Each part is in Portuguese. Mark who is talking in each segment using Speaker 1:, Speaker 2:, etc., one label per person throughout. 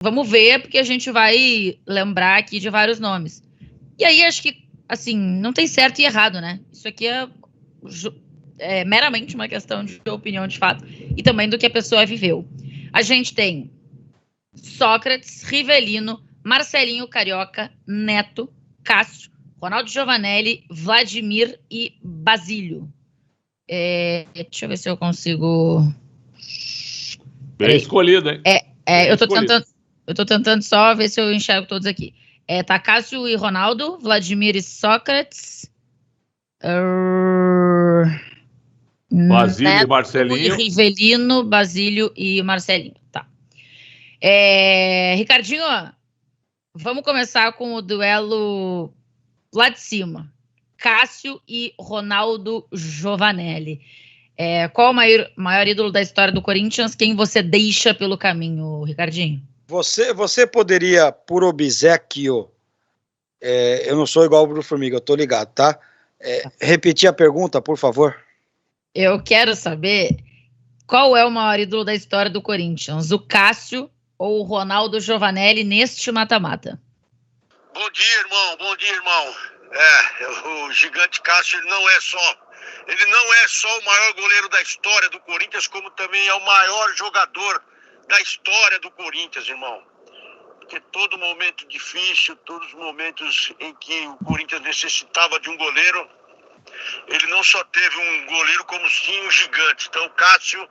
Speaker 1: vamos ver, porque a gente vai lembrar aqui de vários nomes. E aí, acho que, assim, não tem certo e errado, né? Isso aqui é meramente uma questão de opinião de fato e também do que a pessoa viveu. A gente tem Sócrates, Rivelino, Marcelinho Carioca, Neto, Cássio, Ronaldo Giovanelli, Vladimir e Basílio. Deixa eu ver se eu consigo...
Speaker 2: Bem escolhido, hein?
Speaker 1: Eu tô tentando só ver se eu enxergo todos aqui. Tá Cássio e Ronaldo, Vladimir e Sócrates,
Speaker 2: Basílio
Speaker 1: Neto
Speaker 2: e Marcelinho.
Speaker 1: E Rivelino, Basílio e Marcelinho. Tá. Ricardinho, vamos começar com o duelo lá de cima. Cássio e Ronaldo Giovanelli. Qual o maior ídolo da história do Corinthians? Quem você deixa pelo caminho, Ricardinho?
Speaker 3: Você poderia, por obséquio, eu não sou igual o Bruno Formiga, eu tô ligado, tá? Repetir a pergunta, por favor.
Speaker 1: Eu quero saber qual é o maior ídolo da história do Corinthians, o Cássio ou o Ronaldo Giovanelli neste mata-mata?
Speaker 4: Bom dia, irmão. O gigante Cássio, ele não é só o maior goleiro da história do Corinthians, como também é o maior jogador da história do Corinthians, irmão. Porque todo momento difícil, todos os momentos em que o Corinthians necessitava de um goleiro, ele não só teve um goleiro, como sim um gigante. Então o Cássio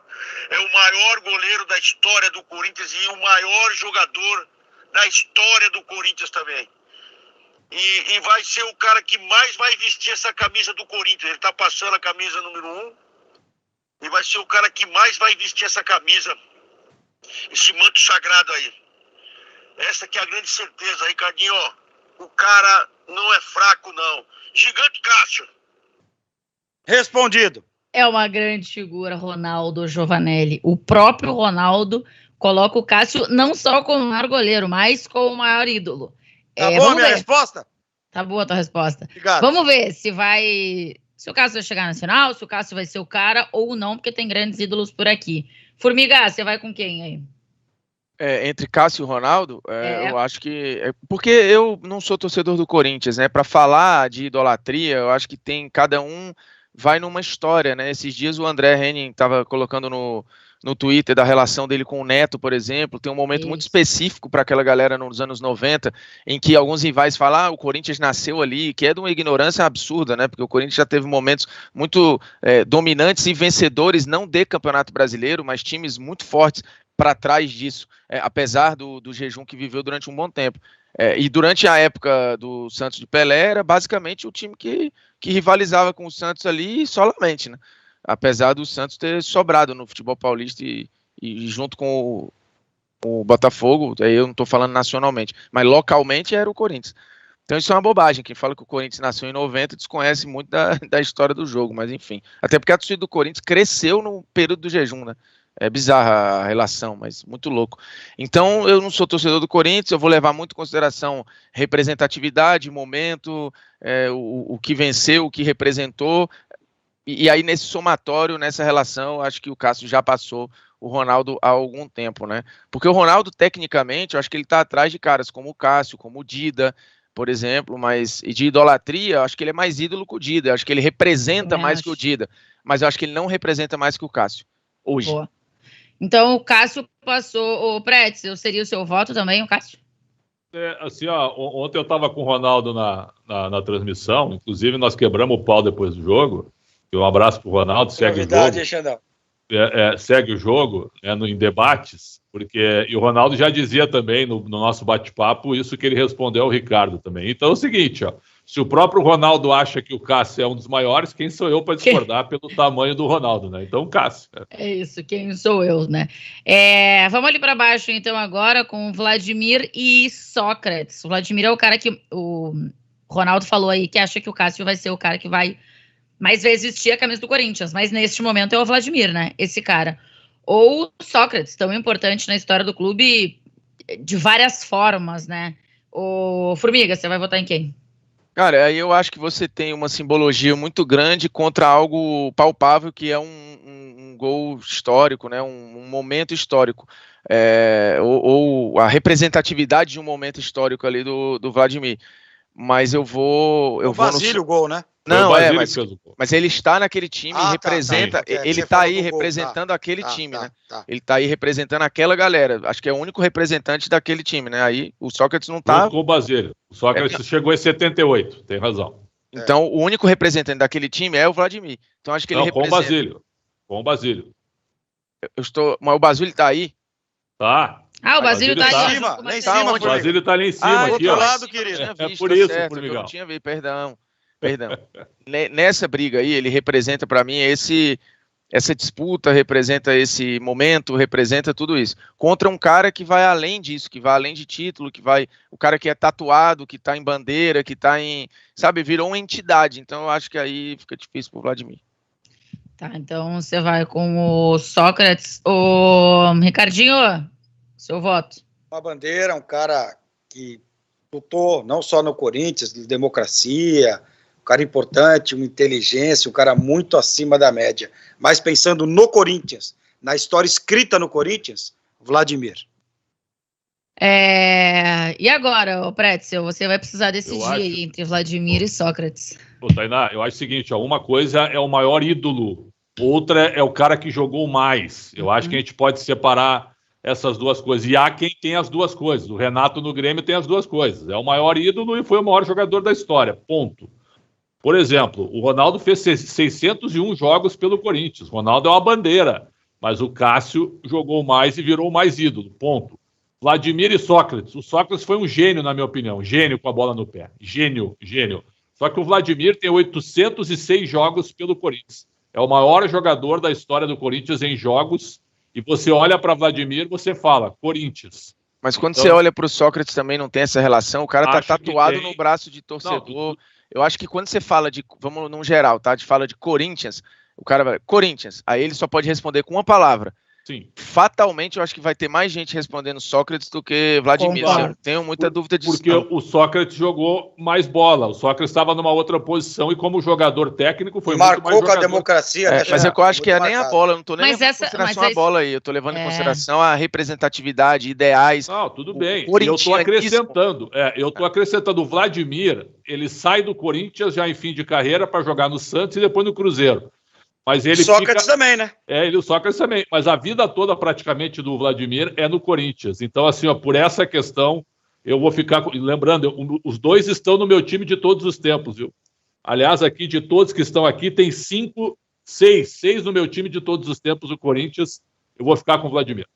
Speaker 4: é o maior goleiro da história do Corinthians e o maior jogador da história do Corinthians também. E vai ser o cara que mais vai vestir essa camisa do Corinthians. Ele tá passando a camisa número 1 e vai ser o cara que mais vai vestir essa camisa, esse manto sagrado aí. Essa que é a grande certeza, Ricardinho. O cara não é fraco, não. Gigante Cássio.
Speaker 3: Respondido.
Speaker 1: É uma grande figura, Ronaldo Giovanelli. O próprio Ronaldo coloca o Cássio não só como o maior goleiro, mas como o maior ídolo.
Speaker 3: Tá boa a minha resposta?
Speaker 1: Tá boa a tua resposta.
Speaker 3: Obrigado.
Speaker 1: Vamos ver se o Cássio vai chegar na final, se o Cássio vai ser o cara ou não, porque tem grandes ídolos por aqui. Formiga, você vai com quem aí?
Speaker 5: Entre Cássio e Ronaldo, eu acho que... porque eu não sou torcedor do Corinthians, né? Para falar de idolatria, eu acho que cada um vai numa história, né? Esses dias o André Henning estava colocando no Twitter da relação dele com o Neto, por exemplo. Tem um momento muito específico para aquela galera nos anos 90, em que alguns rivais falam, o Corinthians nasceu ali, que é de uma ignorância absurda, né? Porque o Corinthians já teve momentos muito dominantes e vencedores, não de Campeonato Brasileiro, mas times muito fortes para trás disso, apesar do jejum que viveu durante um bom tempo. E durante a época do Santos de Pelé, era basicamente o time que rivalizava com o Santos ali solamente, né? Apesar do Santos ter sobrado no futebol paulista e junto com o Botafogo, aí eu não estou falando nacionalmente, mas localmente era o Corinthians. Então isso é uma bobagem. Quem fala que o Corinthians nasceu em 90 desconhece muito da história do jogo, mas enfim. Até porque a torcida do Corinthians cresceu no período do jejum, né? É bizarra a relação, mas muito louco. Então, eu não sou torcedor do Corinthians, eu vou levar muito em consideração representatividade, momento, o que venceu, o que representou. E aí, nesse somatório, nessa relação, acho que o Cássio já passou o Ronaldo há algum tempo, né? Porque o Ronaldo, tecnicamente, eu acho que ele está atrás de caras como o Cássio, como o Dida, por exemplo, mas e de idolatria, eu acho que ele é mais ídolo que o Dida, eu acho que ele representa mais que o Dida, mas eu acho que ele não representa mais que o Cássio, hoje.
Speaker 1: Boa. Então, o Cássio passou. O Pretzel, seria o seu voto também, o Cássio?
Speaker 2: Ontem eu estava com o Ronaldo na transmissão, inclusive nós quebramos o pau depois do jogo. Um abraço pro Ronaldo, segue o jogo. Segue o jogo em debates, e o Ronaldo já dizia também no nosso bate-papo isso que ele respondeu ao Ricardo também. Então é o seguinte, se o próprio Ronaldo acha que o Cássio é um dos maiores, quem sou eu para discordar pelo tamanho do Ronaldo, né? Então, Cássio.
Speaker 1: É isso, quem sou eu, né? Vamos ali para baixo, então, agora com Vladimir e Sócrates. O Vladimir é o cara que o Ronaldo falou aí, que acha que o Cássio vai ser o cara que vai mais vezes vestir a camisa do Corinthians, mas neste momento é o Vladimir, né? Esse cara. Ou Sócrates, tão importante na história do clube de várias formas, né? O Formiga, você vai votar em quem?
Speaker 5: Cara, aí eu acho que você tem uma simbologia muito grande contra algo palpável, que é um gol histórico, né? Um momento histórico. ou a representatividade de um momento histórico ali do Vladimir. Mas eu vou
Speaker 3: o Basílio, o gol, né?
Speaker 5: Não, mas ele está naquele time e representa, ele está aí representando aquele time, né? Ele está aí representando aquela galera. Acho que é o único representante daquele time, né? Aí o Sócrates não tá...
Speaker 2: Com o Basílio. O Sócrates chegou em 78, tem razão.
Speaker 5: Então, o único representante daquele time é o Vladimir. Então, acho que ele representa...
Speaker 2: Com o Basílio.
Speaker 5: Mas o Basílio está aí?
Speaker 2: Tá.
Speaker 1: O Basílio tá
Speaker 3: lá em cima.
Speaker 2: O Basílio tá ali em cima, aqui,
Speaker 3: ó. Lado, querido.
Speaker 2: É por isso, Formigão.
Speaker 5: Eu não tinha visto, perdão. Nessa briga aí, ele representa para mim essa disputa, representa esse momento, representa tudo isso. Contra um cara que vai além disso, que vai além de título, o cara que é tatuado, que tá em bandeira, que tá em, sabe, virou uma entidade. Então eu acho que aí fica difícil pro Vladimir.
Speaker 1: Tá, então você vai com o Sócrates. O Ricardinho, seu voto.
Speaker 3: Uma bandeira, um cara que lutou não só no Corinthians, de democracia, um cara importante, uma inteligência, um cara muito acima da média. Mas pensando no Corinthians, na história escrita no Corinthians, Vladimir.
Speaker 1: E agora, Pretzel, você vai precisar decidir aí entre Vladimir e Sócrates.
Speaker 2: Tainá, eu acho o seguinte, uma coisa é o maior ídolo, outra é o cara que jogou mais. Eu acho que a gente pode separar essas duas coisas. E há quem tem as duas coisas. O Renato no Grêmio tem as duas coisas. É o maior ídolo e foi o maior jogador da história. Ponto. Por exemplo, o Ronaldo fez 601 jogos pelo Corinthians. O Ronaldo é uma bandeira, mas o Cássio jogou mais e virou mais ídolo. Ponto. Vladimir e Sócrates. O Sócrates foi um gênio, na minha opinião. Gênio com a bola no pé. Gênio. Só que o Vladimir tem 806 jogos pelo Corinthians. É o maior jogador da história do Corinthians em jogos. E você olha para Vladimir, você fala, Corinthians.
Speaker 5: Mas quando você olha para o Sócrates também não tem essa relação, o cara tá tatuado no braço de torcedor. Eu acho que quando você fala vamos num geral, tá? Fala de Corinthians, o cara vai, Corinthians, aí ele só pode responder com uma palavra.
Speaker 2: Sim.
Speaker 5: Fatalmente, eu acho que vai ter mais gente respondendo Sócrates do que Vladimir. Eu tenho muita dúvida disso.
Speaker 2: Porque o Sócrates jogou mais bola. O Sócrates estava numa outra posição e como jogador técnico foi muito mais jogador.
Speaker 3: Marcou com a democracia.
Speaker 5: Mas eu acho que é nem a bola. Eu não estou nem levando em consideração a bola aí. Eu estou levando em consideração a representatividade, ideais.
Speaker 2: Não, tudo bem. E eu estou acrescentando. Eu estou acrescentando. O Vladimir, ele sai do Corinthians já em fim de carreira para jogar no Santos e depois no Cruzeiro. Mas ele
Speaker 3: Sócrates também, né?
Speaker 2: O Sócrates também. Mas a vida toda, praticamente, do Vladimir é no Corinthians. Então, assim, por essa questão, eu vou ficar... Lembrando, os dois estão no meu time de todos os tempos, viu? Aliás, aqui, de todos que estão aqui, tem 6 no meu time de todos os tempos, o Corinthians. Eu vou ficar com o Vladimir.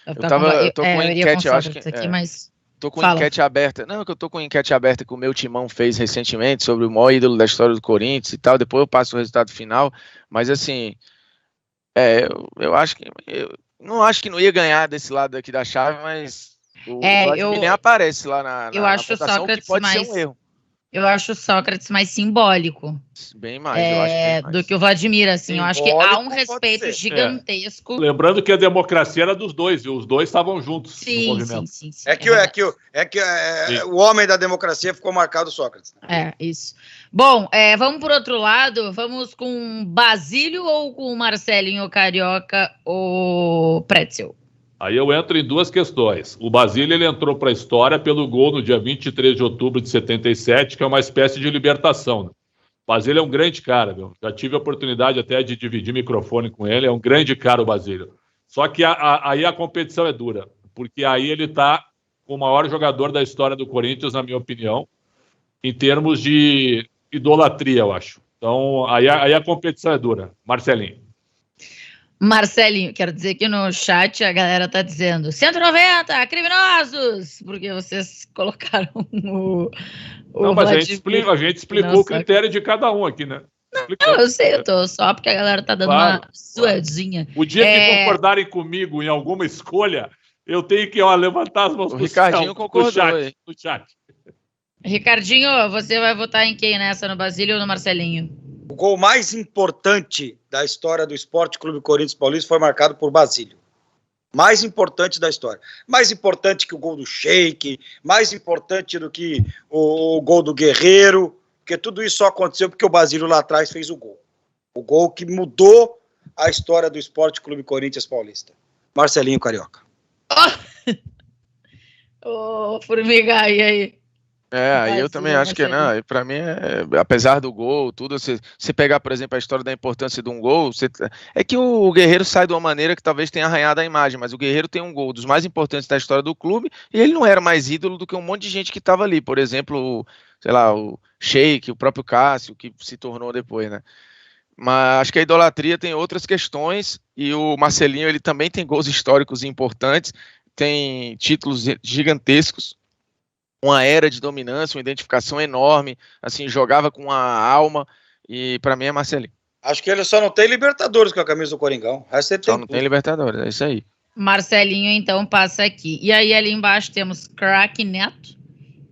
Speaker 5: Eu tô com a enquete, eu acho que... Tô com enquete aberta. Não, que eu tô com enquete aberta que o meu timão fez recentemente sobre o maior ídolo da história do Corinthians e tal. Depois eu passo o resultado final. Mas assim, eu acho que... Eu não acho que não ia ganhar desse lado aqui da chave, mas o Vladimir nem aparece lá na votação,
Speaker 1: Sócrates
Speaker 5: que pode ser um erro.
Speaker 1: Eu acho o Sócrates mais simbólico.
Speaker 5: Bem mais, eu acho bem mais.
Speaker 1: Do que o Vladimir, assim. Simbólico, eu acho que há um respeito gigantesco.
Speaker 2: Lembrando que a democracia era dos dois, viu? Os dois estavam juntos no movimento.
Speaker 1: Sim.
Speaker 3: O homem da democracia ficou marcado, Sócrates.
Speaker 1: Isso. Bom, vamos por outro lado. Vamos com Basílio ou com Marcelinho Carioca ou Pretzel?
Speaker 2: Aí eu entro em duas questões. O Basílio, ele entrou para a história pelo gol no dia 23 de outubro de 77, que é uma espécie de libertação. Né? O Basílio é um grande cara, viu? Já tive a oportunidade até de dividir microfone com ele, é um grande cara o Basílio. Só que aí a competição é dura, porque aí ele está com o maior jogador da história do Corinthians, na minha opinião, em termos de idolatria, eu acho. Então, aí a competição é dura.
Speaker 1: Marcelinho, quero dizer que no chat a galera tá dizendo 190, criminosos, porque vocês colocaram o
Speaker 2: Não, mas a gente explicou o critério de cada um aqui, né?
Speaker 1: Não, eu sei, eu tô só porque a galera tá dando uma suadinha.
Speaker 2: O dia que concordarem comigo em alguma escolha, eu tenho que levantar as mãos
Speaker 5: pro Ricardinho concordou
Speaker 2: no chat.
Speaker 1: Ricardinho, você vai votar em quem nessa, no Basílio ou no Marcelinho?
Speaker 3: O gol mais importante da história do Esporte Clube Corinthians Paulista foi marcado por Basílio. Mais importante da história. Mais importante que o gol do Sheik, mais importante do que o gol do Guerreiro, porque tudo isso só aconteceu porque o Basílio lá atrás fez o gol. O gol que mudou a história do Esporte Clube Corinthians Paulista. Marcelinho Carioca.
Speaker 1: Ô, Formiga, e aí?
Speaker 5: Aí eu também acho que não. Para mim, apesar do gol, tudo, você pegar, por exemplo, a história da importância de um gol, é que o Guerreiro sai de uma maneira que talvez tenha arranhado a imagem, mas o Guerreiro tem um gol dos mais importantes da história do clube e ele não era mais ídolo do que um monte de gente que estava ali. Por exemplo, sei lá, o Sheik, o próprio Cássio, que se tornou depois, né? Mas acho que a idolatria tem outras questões e o Marcelinho, ele também tem gols históricos importantes, tem títulos gigantescos, uma era de dominância, uma identificação enorme, assim, jogava com a alma, e para mim é Marcelinho.
Speaker 3: Acho que ele só não tem Libertadores com a camisa do Coringão.
Speaker 5: Só não tem Libertadores, é isso aí.
Speaker 1: Marcelinho, então, passa aqui. E aí, ali embaixo, temos Craque Neto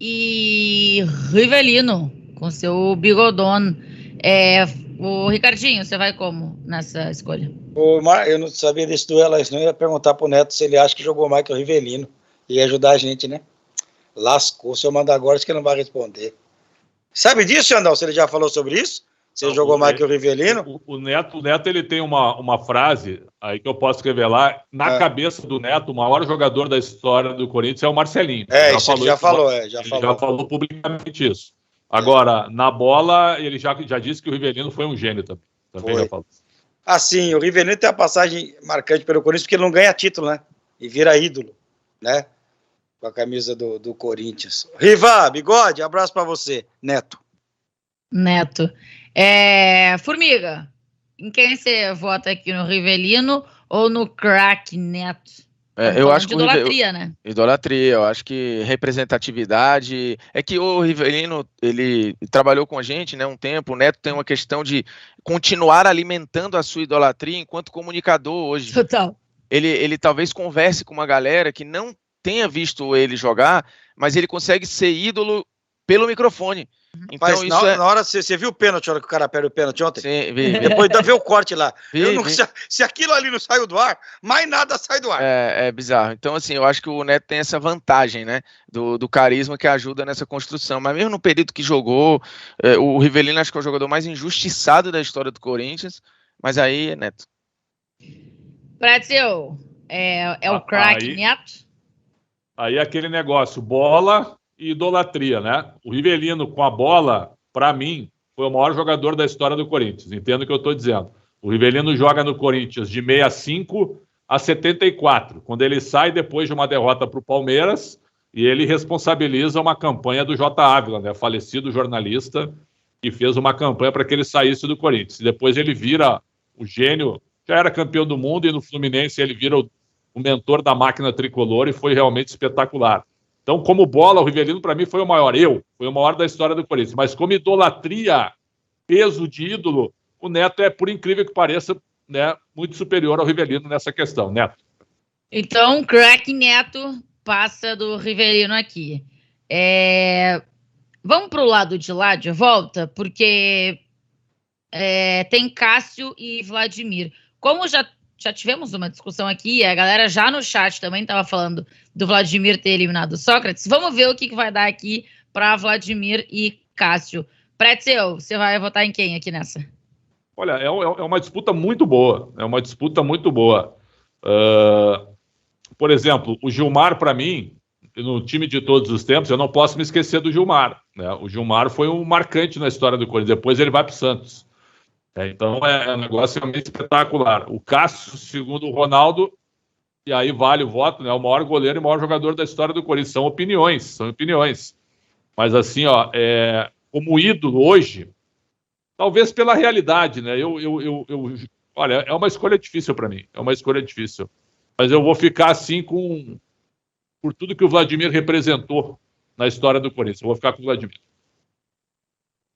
Speaker 1: e Rivelino, com seu bigodon. O Ricardinho, você vai como nessa escolha?
Speaker 3: Eu não sabia desse duelo, não ia perguntar pro Neto se ele acha que jogou mais que o Rivelino. Ia ajudar a gente, né? Lascou, se eu mandar agora, acho que ele não vai responder. Sabe disso, Xandão? Se ele já falou sobre isso? Se ele jogou mais que o Rivelino?
Speaker 2: O Neto, ele tem uma frase aí que eu posso revelar. Na cabeça do Neto, o maior jogador da história do Corinthians é o Marcelinho.
Speaker 3: Ele já falou.
Speaker 2: Já falou publicamente isso. Agora, na bola, ele já disse que o Rivelino foi um gênio também já falou.
Speaker 3: Assim, o Rivelino tem uma passagem marcante pelo Corinthians, porque ele não ganha título, né? E vira ídolo, né? Com a camisa do Corinthians. Riva, Bigode, abraço pra você. Neto.
Speaker 1: Formiga, em quem você vota aqui, no Rivelino ou no Craque Neto?
Speaker 5: Eu acho que
Speaker 1: idolatria, né?
Speaker 5: Idolatria, eu acho que representatividade. É que o Rivelino, ele trabalhou com a gente, né, um tempo. O Neto tem uma questão de continuar alimentando a sua idolatria enquanto comunicador hoje.
Speaker 1: Total.
Speaker 5: Ele talvez converse com uma galera que não tenha visto ele jogar, mas ele consegue ser ídolo pelo microfone. Então,
Speaker 3: mas na hora, você viu o pênalti, a hora que o cara perde o pênalti ontem?
Speaker 5: Sim, vi.
Speaker 3: Depois vê o corte lá. Se aquilo ali não saiu do ar, mais nada sai do ar.
Speaker 5: É bizarro. Então, assim, eu acho que o Neto tem essa vantagem, né? Do carisma que ajuda nessa construção. Mas mesmo no período que jogou, o Rivelino acho que é o jogador mais injustiçado da história do Corinthians, mas aí é Neto.
Speaker 1: Brasil, o craque Neto?
Speaker 2: Aí é aquele negócio, bola e idolatria, né? O Rivelino com a bola, para mim, foi o maior jogador da história do Corinthians. Entendo o que eu estou dizendo. O Rivelino joga no Corinthians de 65 a 74, quando ele sai depois de uma derrota para o Palmeiras e ele responsabiliza uma campanha do J. Ávila, né? Falecido jornalista, que fez uma campanha para que ele saísse do Corinthians. E depois ele vira o gênio, já era campeão do mundo e no Fluminense ele vira o mentor da máquina tricolor e foi realmente espetacular. Então, como bola, o Rivelino, para mim, foi o maior. Foi o maior da história do Corinthians. Mas como idolatria, peso de ídolo, o Neto é, por incrível que pareça, né, muito superior ao Rivelino nessa questão. Neto.
Speaker 1: Então, o craque Neto passa do Rivelino aqui. Vamos para o lado de lá, de volta, porque tem Cássio e Vladimir. Como já tivemos uma discussão aqui, a galera já no chat também estava falando do Vladimir ter eliminado o Sócrates. Vamos ver o que vai dar aqui para Vladimir e Cássio. Pretzel, você vai votar em quem aqui nessa?
Speaker 2: Olha, é uma disputa muito boa. Por exemplo, o Gilmar, para mim, no time de todos os tempos, eu não posso me esquecer do Gilmar, né? O Gilmar foi um marcante na história do Corinthians. Depois ele vai para o Santos. Então é um negócio realmente espetacular. O Cássio, segundo o Ronaldo, e aí vale o voto, né? O maior goleiro e o maior jogador da história do Corinthians. São opiniões. Mas assim, como ídolo hoje, talvez pela realidade, né? Olha, é uma escolha difícil para mim. Mas eu vou ficar assim por tudo que o Vladimir representou na história do Corinthians. Eu vou ficar com o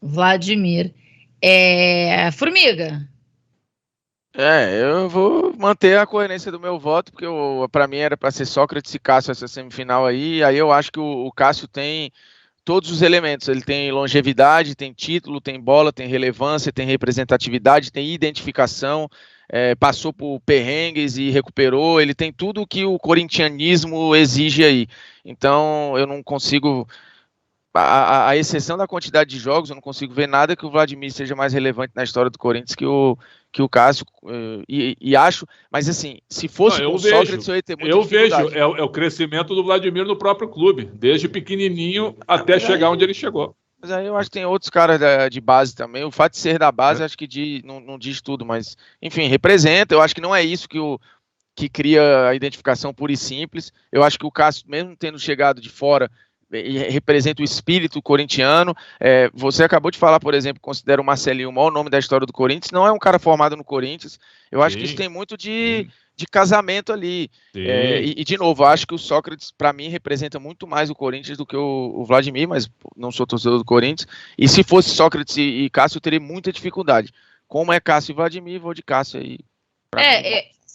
Speaker 2: Vladimir.
Speaker 1: Formiga.
Speaker 5: Eu vou manter a coerência do meu voto, porque para mim era para ser Sócrates e Cássio essa semifinal aí. Aí eu acho que o Cássio tem todos os elementos. Ele tem longevidade, tem título, tem bola, tem relevância, tem representatividade, tem identificação, passou por perrengues e recuperou. Ele tem tudo que o corintianismo exige aí. Então eu não consigo... A exceção da quantidade de jogos, eu não consigo ver nada que o Vladimir seja mais relevante na história do Corinthians que que o Cássio, e acho, mas assim, se fosse
Speaker 2: com
Speaker 5: o Sócrates, eu ia ter muita dificuldade.
Speaker 2: Eu vejo, é o crescimento do Vladimir no próprio clube, desde pequenininho até chegar onde ele chegou.
Speaker 5: Mas aí eu acho que tem outros caras de base também, o fato de ser da base acho que não diz tudo, mas enfim, representa, eu acho que não é isso que cria a identificação pura e simples, eu acho que o Cássio, mesmo tendo chegado de fora, representa o espírito corintiano. Você acabou de falar, por exemplo, considera o Marcelinho o maior nome da história do Corinthians, não é um cara formado no Corinthians, eu acho que isso tem muito de casamento ali, e de novo, eu acho que o Sócrates para mim representa muito mais o Corinthians do que o Vladimir, mas não sou torcedor do Corinthians, e se fosse Sócrates e Cássio eu teria muita dificuldade, como é Cássio e Vladimir, vou de Cássio aí.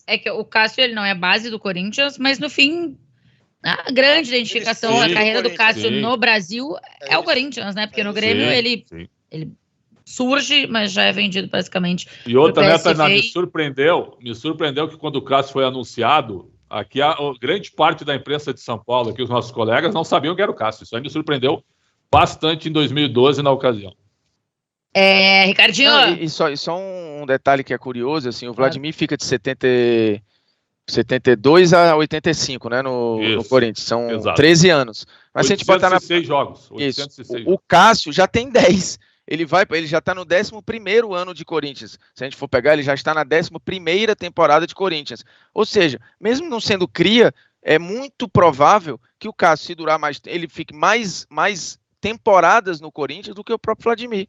Speaker 1: É que o Cássio ele não é base do Corinthians, mas no fim a grande identificação da carreira do Cássio no Brasil é o Corinthians, né? Porque no Grêmio ele surge, mas já é vendido basicamente.
Speaker 2: E outra, né, me surpreendeu que quando o Cássio foi anunciado, aqui a grande parte da imprensa de São Paulo, aqui os nossos colegas, não sabiam que era o Cássio. Isso aí me surpreendeu bastante em 2012 na ocasião.
Speaker 1: Ricardinho...
Speaker 5: E só um detalhe que é curioso, assim, o Vladimir fica de 72 a 85, né, no Corinthians, são 13 anos. Mas
Speaker 2: 806 jogos.
Speaker 5: 806 o Cássio já tem 10. Ele já está no 11º ano de Corinthians. Se a gente for pegar, ele já está na 11ª temporada de Corinthians. Ou seja, mesmo não sendo cria, é muito provável que o Cássio, se durar mais, ele fique mais temporadas no Corinthians do que o próprio Vladimir.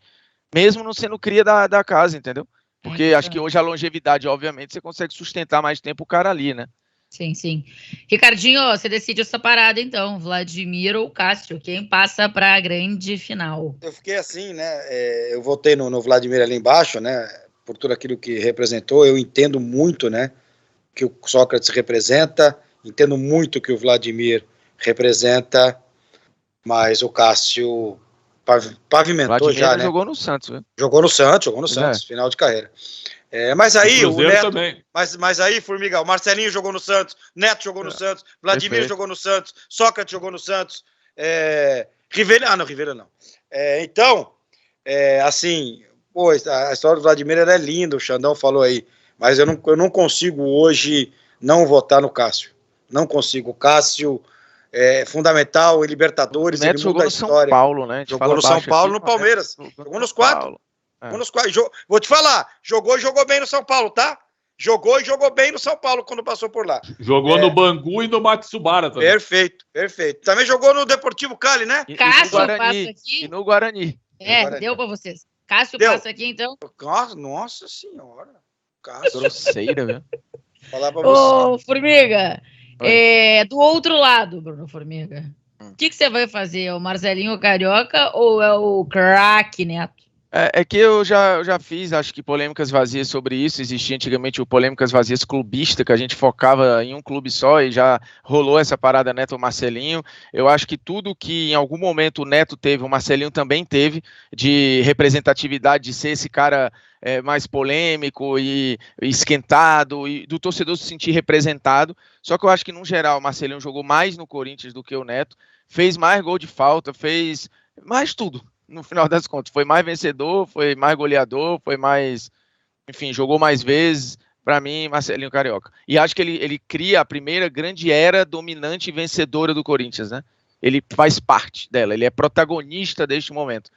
Speaker 5: Mesmo não sendo cria da casa, entendeu? Porque acho que hoje a longevidade, obviamente, você consegue sustentar mais tempo o cara ali, né?
Speaker 1: Sim. Ricardinho, você decide essa parada, então. Vladimir ou Cássio? Quem passa para a grande final?
Speaker 3: Eu fiquei assim, né? Eu votei no Vladimir ali embaixo, né? Por tudo aquilo que representou. Eu entendo muito, né? Que o Sócrates representa. Entendo muito que o Vladimir representa. Mas o Cássio pavimentou
Speaker 5: Vladimir
Speaker 3: já, né?
Speaker 5: Jogou no Santos, viu?
Speaker 3: Jogou no Santos, final de carreira. Mas aí o Neto,
Speaker 2: também.
Speaker 3: Mas aí, Formiga, o Marcelinho jogou no Santos, Neto jogou no Santos, Vladimir jogou no Santos, Sócrates jogou no Santos, Rivelino não. Então, assim, pô, a história do Vladimir é linda, o Xandão falou aí, mas eu não consigo hoje não votar no Cássio. Não consigo. O Cássio é fundamental em Libertadores,
Speaker 5: o Neto
Speaker 3: ele muda a história.
Speaker 5: São Paulo, né?
Speaker 3: Jogou no São Paulo, no Palmeiras. Jogou nos 4. Vou te falar, jogou bem no São Paulo, tá? Jogou bem no São Paulo quando passou por lá.
Speaker 2: Jogou no Bangu e no Matsubara também.
Speaker 3: Perfeito. Também jogou no Deportivo Cali, né?
Speaker 1: Cássio passa aqui.
Speaker 5: E no Guarani.
Speaker 1: Deu pra vocês. Cássio passa aqui, então.
Speaker 3: Nossa senhora. Cássio.
Speaker 5: Grosseira, viu?
Speaker 3: Falar pra você.
Speaker 1: Formiga, do outro lado, Bruno Formiga, o que você vai fazer? É o Marcelinho Carioca ou é o craque Neto?
Speaker 5: É que eu já fiz, acho que polêmicas vazias sobre isso. Existia antigamente o polêmicas vazias clubista, que a gente focava em um clube só e já rolou essa parada Neto Marcelinho. Eu acho que tudo que em algum momento o Neto teve, o Marcelinho também teve, de representatividade, de ser esse cara mais polêmico e esquentado, e do torcedor se sentir representado. Só que eu acho que, no geral, o Marcelinho jogou mais no Corinthians do que o Neto, fez mais gol de falta, fez mais tudo. No final das contas, foi mais vencedor, foi mais goleador, foi mais, enfim, jogou mais vezes. Para mim, Marcelinho Carioca. E acho que ele cria a primeira grande era dominante e vencedora do Corinthians, né? Ele faz parte dela, ele é protagonista deste momento.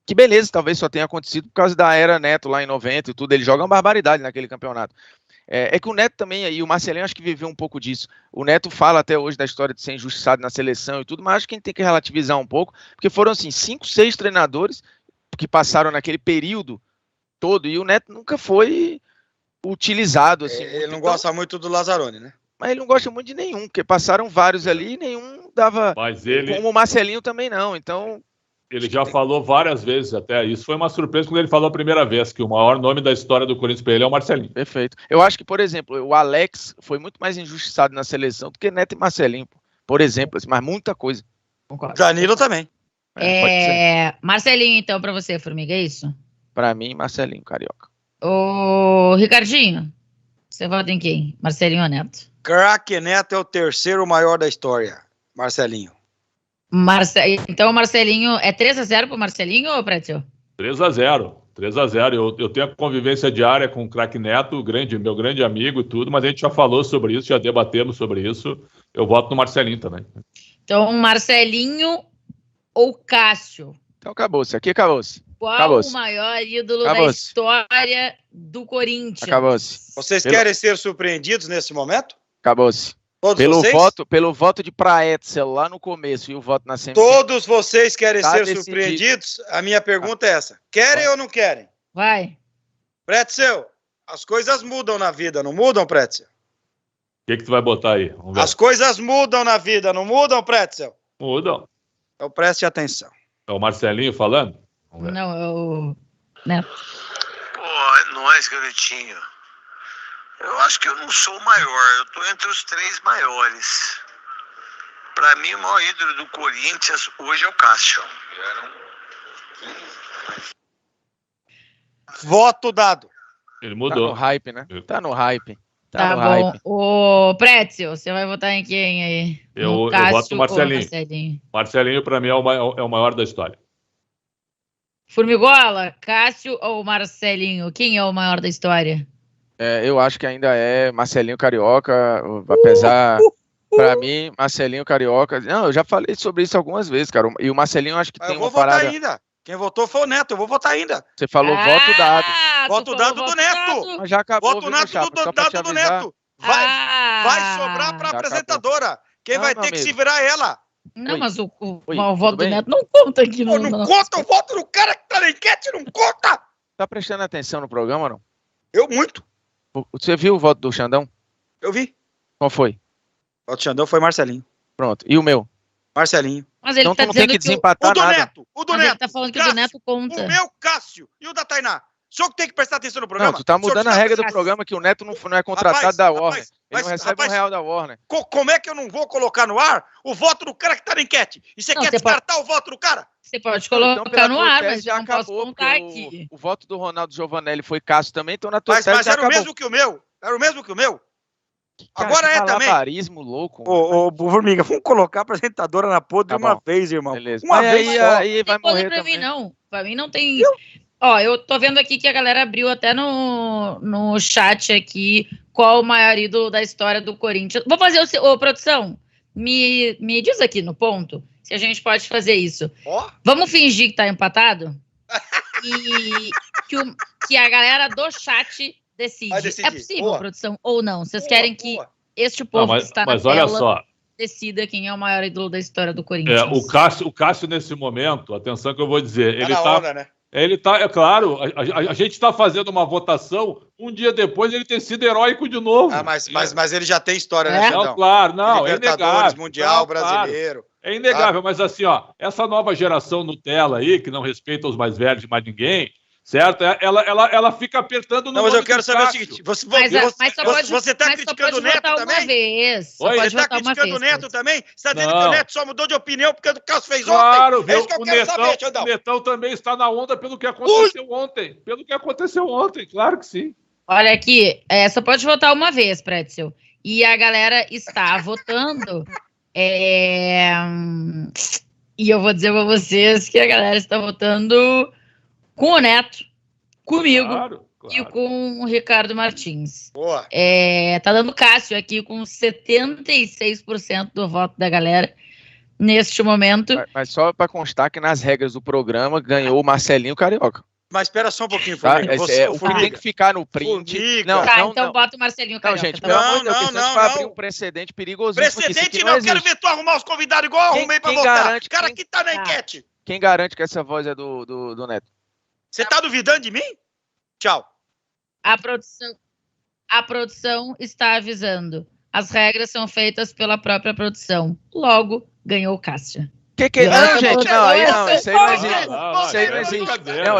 Speaker 5: Que beleza, talvez só tenha acontecido por causa da era Neto lá em 90 e tudo, ele joga uma barbaridade naquele campeonato. É que o Neto também, e o Marcelinho acho que viveu um pouco disso. O Neto fala até hoje da história de ser injustiçado na seleção e tudo, mas acho que a gente tem que relativizar um pouco, porque foram assim 5, 6 treinadores que passaram naquele período todo, e o Neto nunca foi utilizado. Assim,
Speaker 3: ele não gosta muito do Lazzaroni, né?
Speaker 5: Mas ele não gosta muito de nenhum, porque passaram vários ali e nenhum dava, como o Marcelinho também não, então...
Speaker 2: Ele já falou várias vezes até, isso foi uma surpresa quando ele falou a primeira vez, que o maior nome da história do Corinthians para ele é o Marcelinho.
Speaker 5: Perfeito. Eu acho que, por exemplo, o Alex foi muito mais injustiçado na seleção do que Neto e Marcelinho, por exemplo, mas muita coisa.
Speaker 3: Concordo. Danilo também.
Speaker 1: Marcelinho, então, para você, Formiga, é isso?
Speaker 5: Para mim, Marcelinho, Carioca.
Speaker 1: Ô, Ricardinho, você vota em quem? Marcelinho ou Neto?
Speaker 3: Craque Neto é o terceiro maior da história. Marcelinho.
Speaker 1: Então o Marcelinho, é 3-0 pro Marcelinho ou Prétio?
Speaker 2: 3-0. 3-0. Eu tenho a convivência diária com o craque Neto, meu grande amigo e tudo, mas a gente já falou sobre isso, já debatemos sobre isso. Eu voto no Marcelinho também.
Speaker 1: Então, Marcelinho ou Cássio?
Speaker 5: Então acabou-se, aqui acabou-se.
Speaker 1: Qual o maior ídolo da história do Corinthians?
Speaker 5: Acabou-se.
Speaker 3: Vocês querem ser surpreendidos nesse momento?
Speaker 5: Acabou-se. Pelo voto de Praetzel lá no começo e o voto na semifinal.
Speaker 3: Todos vocês querem ser surpreendidos? A minha pergunta é essa. Querem ou não querem?
Speaker 1: Vai.
Speaker 3: Pretzel, as coisas mudam na vida, não mudam, Pretzel?
Speaker 2: O que tu vai botar aí?
Speaker 3: As coisas mudam na vida, não mudam, Pretzel?
Speaker 2: Mudam.
Speaker 3: Então preste atenção.
Speaker 2: É o Marcelinho falando?
Speaker 1: Não, é o Neto.
Speaker 4: Pô, nós, garotinho. Eu acho que eu não sou o maior, eu tô entre os 3 maiores. Pra mim, o maior ídolo do Corinthians hoje é o Cássio.
Speaker 3: Voto dado.
Speaker 2: Ele mudou.
Speaker 5: Tá no hype, né? Tá no hype.
Speaker 1: Tá bom. Hype. O Pretzel, você vai votar em quem aí?
Speaker 2: Eu voto no Marcelinho. Marcelinho, pra mim, é o maior da história.
Speaker 1: Formigola, Cássio ou Marcelinho? Quem é o maior da história?
Speaker 5: Eu acho que ainda é Marcelinho Carioca, apesar, pra mim, Marcelinho Carioca... Não, eu já falei sobre isso algumas vezes, cara, e o Marcelinho acho que tem uma parada...
Speaker 3: Eu vou votar ainda. Quem votou foi o Neto, eu vou votar ainda.
Speaker 5: Você falou voto dado.
Speaker 3: Voto dado do Neto.
Speaker 5: Mas já acabou,
Speaker 3: voto dado do Neto. Vai sobrar pra apresentadora. Quem vai ter que se virar é ela.
Speaker 1: Não, mas o voto do Neto não conta aqui.
Speaker 3: Não conta, o voto do cara que tá na enquete não conta.
Speaker 5: Tá prestando atenção no programa, não?
Speaker 3: Eu muito.
Speaker 5: Você viu o voto do Xandão?
Speaker 3: Eu vi.
Speaker 5: Qual foi?
Speaker 3: O voto do Xandão foi Marcelinho.
Speaker 5: Pronto. E o meu?
Speaker 3: Marcelinho.
Speaker 1: Mas ele
Speaker 5: então
Speaker 1: tá
Speaker 5: não tem que desempatar nada.
Speaker 3: O do Neto.
Speaker 1: Ele tá falando que o do Neto conta.
Speaker 3: O meu, Cássio. E o da Tainá. O senhor que tem que prestar atenção no programa.
Speaker 5: Não, tu tá mudando a regra do programa que o Neto não é contratado da Warner. Ele não recebe R$1 da Warner.
Speaker 3: Como é que eu não vou colocar no ar o voto do cara que tá na enquete? E você quer descartar o voto do cara?
Speaker 1: Você pode colocar no ar, mas já não posso contar aqui.
Speaker 5: O voto do Ronaldo Giovanelli foi Cássio também, então na tua tese
Speaker 3: Mas era o mesmo que o meu. Era o mesmo que o meu. Agora é também.
Speaker 5: Louco.
Speaker 3: Ô, Formiga, vamos colocar a apresentadora na podre de uma vez, irmão.
Speaker 5: Beleza.
Speaker 3: Uma vez
Speaker 5: aí vai morrer
Speaker 1: pra
Speaker 5: também.
Speaker 1: mim, não. Pra mim não tem... Ó, eu tô vendo aqui que a galera abriu até no chat aqui qual o maior ídolo da história do Corinthians. Vou fazer produção, me diz aqui no ponto se a gente pode fazer isso. Vamos fingir que tá empatado? E que a galera do chat decide. É possível, produção, ou não? Vocês querem que este povo que está na tela
Speaker 2: olha só,
Speaker 1: decida quem é o maior ídolo da história do Corinthians?
Speaker 2: O Cássio, nesse momento, atenção que eu vou dizer, ele tá...
Speaker 3: onda, né?
Speaker 2: Ele tá, é claro, a gente está fazendo uma votação, um dia depois ele ter sido heróico de novo.
Speaker 3: Mas ele já tem história, né,
Speaker 2: Não, claro, não, é inegável.
Speaker 3: Mundial, brasileiro.
Speaker 2: É inegável, mas assim, ó, essa nova geração Nutella aí, que não respeita os mais velhos de mais ninguém, certo? Ela fica apertando no...
Speaker 3: Não, mas eu quero saber o seguinte, você está criticando o Neto também?
Speaker 1: Você
Speaker 3: está criticando o Neto também? Você está dizendo que o Neto só mudou de opinião porque o Cássio fez
Speaker 2: ontem?
Speaker 3: É isso que eu quero saber, Xandão.
Speaker 2: O Netão também está na onda pelo que aconteceu ontem. Pelo que aconteceu ontem, claro que sim.
Speaker 1: Olha aqui, só pode votar uma vez, Pretzel. E a galera está votando... E eu vou dizer para vocês que a galera está votando com o Neto, comigo e com o Ricardo Martins.
Speaker 3: Boa.
Speaker 1: Tá dando Cássio aqui com 76% do voto da galera neste momento.
Speaker 5: Mas só para constar que nas regras do programa ganhou o Marcelinho Carioca.
Speaker 3: Mas espera só um pouquinho, Formiga.
Speaker 5: O que tem que ficar no print...
Speaker 1: Então bota o Marcelinho Carioca.
Speaker 5: Não, gente, pelo amor de Deus, você vai abrir um precedente perigosinho.
Speaker 3: Precedente não, quero ver tu arrumar os convidados igual eu arrumei pra votar. O cara que tá na enquete.
Speaker 5: Quem garante que essa voz é do Neto?
Speaker 3: Você tá duvidando de mim? Tchau.
Speaker 1: A produção está avisando. As regras são feitas pela própria produção. Logo, ganhou o Cássio.
Speaker 5: Não, gente, não, isso aí não existe. Isso aí não existe. Não,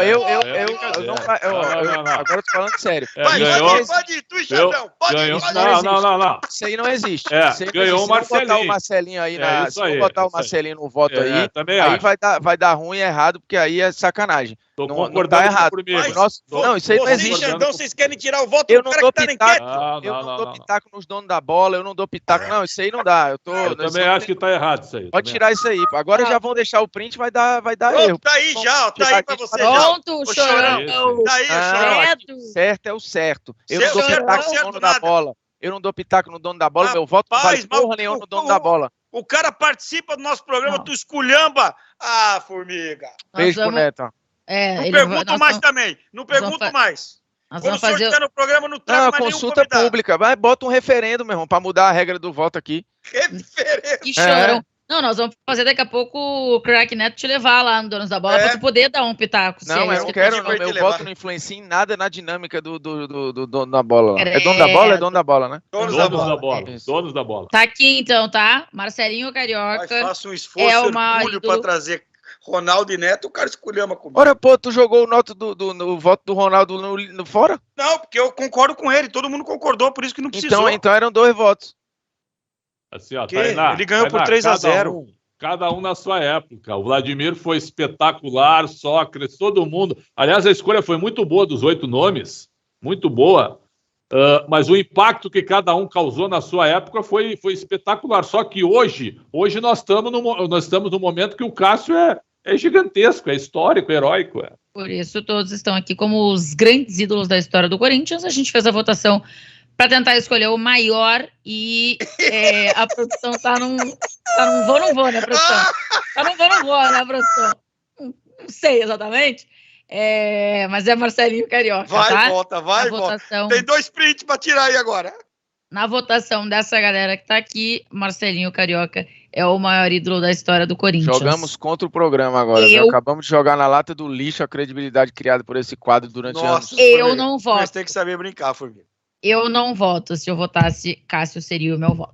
Speaker 5: agora eu tô falando sério.
Speaker 3: Pode ir, tu e Xandão. Pode ir.
Speaker 2: Não.
Speaker 5: Isso aí não existe.
Speaker 2: Ganhou o Marcelinho.
Speaker 5: Se botar o Marcelinho aí, se botar o Marcelinho no voto aí
Speaker 2: vai
Speaker 5: dar ruim e errado, porque aí é sacanagem.
Speaker 2: Tô concordando tá errado.
Speaker 3: Mas, não, isso aí não existe. Xandão, vocês querem tirar o voto
Speaker 5: do cara que tá na enquete? Eu não dou pitaco nos donos da bola, eu não dou pitaco. Não, isso aí não dá.
Speaker 2: Eu também acho que tá errado isso aí.
Speaker 5: Pode tirar isso aí. Agora já vão deixar o print, vai dar erro.
Speaker 3: Tá aí já, tá aí pra você.
Speaker 1: Pronto, Chorão.
Speaker 3: Tá aí, Chorão.
Speaker 5: Certo é o certo. Eu não dou pitaco no dono da bola. Eu não dou pitaco no dono da bola, meu voto não vale porra nenhuma no dono da bola.
Speaker 3: O cara participa do nosso programa, tu esculhamba. Ah, formiga.
Speaker 5: Beijo pro Neto.
Speaker 3: Não pergunto mais também. Não pergunto mais. Quando o senhor estiver no programa, não traga mais
Speaker 5: consulta pública. Vai, bota um referendo, meu irmão, pra mudar a regra do voto aqui.
Speaker 3: Referendo.
Speaker 1: Que Chorão. Não, nós vamos fazer daqui a pouco o Crack Neto te levar lá no Donos da Bola pra tu poder dar um pitaco.
Speaker 5: Não, eu não quero, não. Meu voto não influencia em nada na dinâmica do dono da bola. É dono da bola? É dono da bola, né?
Speaker 2: Donos da bola. Donos da bola.
Speaker 1: Tá aqui então, tá? Marcelinho Carioca.
Speaker 3: Mas faça um esforço hercúleo pra trazer Ronaldo e Neto, o cara esculhama comigo.
Speaker 5: Ora, pô, tu jogou o voto do Ronaldo no fora?
Speaker 3: Não, porque eu concordo com ele. Todo mundo concordou, por isso que não precisou.
Speaker 5: Então eram 2 votos.
Speaker 2: Assim, ó, Tainá,
Speaker 3: ele ganhou por 3-0.
Speaker 2: Cada um na sua época. O Vladimir foi espetacular, Sócrates, todo mundo. Aliás, a escolha foi muito boa dos 8 nomes, muito boa. Mas o impacto que cada um causou na sua época foi espetacular. Só que hoje nós estamos no momento que o Cássio é gigantesco, é histórico, é heróico.
Speaker 1: Por isso todos estão aqui como os grandes ídolos da história do Corinthians. A gente fez a votação para tentar escolher o maior e a produção tá num vou, né, produção? Tá num vou, né, produção? Não sei exatamente. Mas é Marcelinho Carioca,
Speaker 3: vai, volta. Tem 2 prints para tirar aí agora.
Speaker 1: Na votação dessa galera que tá aqui, Marcelinho Carioca é o maior ídolo da história do Corinthians.
Speaker 5: Jogamos contra o programa agora. Acabamos de jogar na lata do lixo a credibilidade criada por esse quadro durante anos.
Speaker 1: Eu não voto.
Speaker 3: Mas tem que saber brincar, Formiga.
Speaker 1: Eu não voto. Se eu votasse, Cássio seria o meu voto.